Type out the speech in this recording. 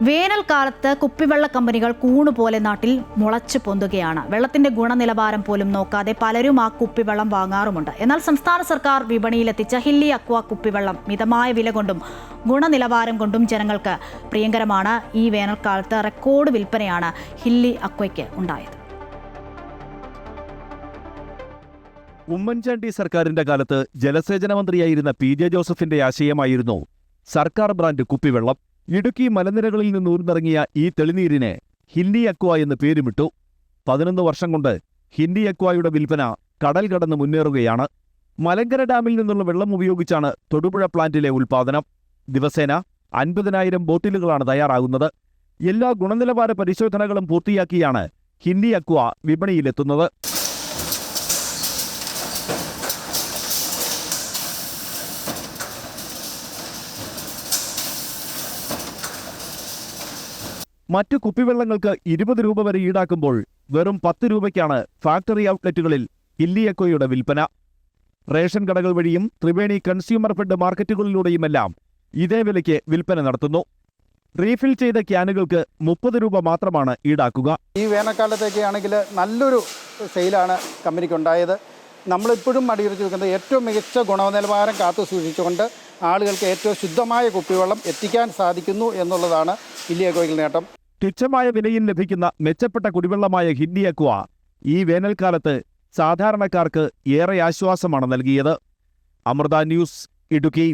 വേനൽക്കാലത്ത് കുപ്പിവെള്ള കമ്പനികൾ കൂണുപോലെ നാട്ടിൽ മുളച്ചു പൊന്തുകയാണ്. വെള്ളത്തിന്റെ ഗുണനിലവാരം പോലും നോക്കാതെ പലരും ആ കുപ്പിവെള്ളം വാങ്ങാറുമുണ്ട്. എന്നാൽ സംസ്ഥാന സർക്കാർ വിപണിയിലെത്തിച്ച ഹില്ലി അക്വ കുപ്പിവെള്ളം മിതമായ വില കൊണ്ടും ഗുണനിലവാരം കൊണ്ടും ജനങ്ങൾക്ക് പ്രിയങ്കരമാണ്. ഈ വേനൽക്കാലത്ത് റെക്കോർഡ് വിൽപ്പനയാണ് ഹില്ലി അക്വയ്ക്ക് ഉണ്ടായത്. ഉമ്മൻചാണ്ടി സർക്കാരിന്റെ കാലത്ത് ജലസേചന മന്ത്രിയായിരുന്ന പി.ജെ. ജോസഫിന്റെ ആശയമായിരുന്നു സർക്കാർ ബ്രാൻഡ് കുപ്പിവെള്ളം. ഇടുക്കി മലനിരകളിൽ നിന്ന് ഊർന്നിറങ്ങിയ ഈ തെളിനീരിന് ഹില്ലി അക്വ എന്ന് പേരുമിട്ടു. 11 വർഷം കൊണ്ട് ഹില്ലി അക്വയുടെ വിൽപ്പന കടൽ കടന്ന് മുന്നേറുകയാണ്. മലങ്കര ഡാമിൽ നിന്നുള്ള വെള്ളം ഉപയോഗിച്ചാണ് തൊടുപുഴ പ്ലാന്റിലെ ഉൽപ്പാദനം. ദിവസേന 50,000 ബോട്ടിലുകളാണ് തയ്യാറാകുന്നത്. എല്ലാ ഗുണനിലവാര പരിശോധനകളും പൂർത്തിയാക്കിയാണ് ഹില്ലി അക്വ വിപണിയിലെത്തുന്നത്. മറ്റു കുപ്പിവെള്ളങ്ങൾക്ക് 20 രൂപ വരെ ഈടാക്കുമ്പോൾ വെറും 10 രൂപയ്ക്കാണ് ഫാക്ടറി ഔട്ട്ലെറ്റുകളിൽ ഹില്ലി അക്വയുടെ വിൽപ്പന. റേഷൻ കടകൾ വഴിയും ത്രിവേണി കൺസ്യൂമർ ഫെഡ് മാർക്കറ്റുകളിലൂടെയുമെല്ലാം ഇതേ വിലയ്ക്ക് വിൽപ്പന നടത്തുന്നു. റീഫിൽ ചെയ്ത ക്യാനുകൾക്ക് 30 രൂപ മാത്രമാണ് ഈടാക്കുക. ഈ വേനൽക്കാലത്തേക്ക് ആണെങ്കിൽ നല്ലൊരു സെയിലാണ് കമ്പനിക്കുണ്ടായത്. നമ്മളിപ്പോഴും അടിയുറച്ച് വെക്കുന്നത് ഏറ്റവും മികച്ച ഗുണനിലവാരം കാത്തു സൂക്ഷിച്ചുകൊണ്ട് ആളുകൾക്ക് ഏറ്റവും ശുദ്ധമായ കുപ്പിവെള്ളം എത്തിക്കാൻ സാധിക്കുന്നു എന്നുള്ളതാണ് ഹില്ലി അക്വയിൽ നേട്ടം. തുച്ഛമായ വിലയിൽ ലഭിക്കുന്ന മെച്ചപ്പെട്ട കുടിവെള്ളമായ ഹില്ലി അക്വ ഈ വേനൽക്കാലത്ത് സാധാരണക്കാർക്ക് ഏറെ ആശ്വാസമാണ് നൽകിയത്. അമൃത ന്യൂസ്, ഇടുക്കി.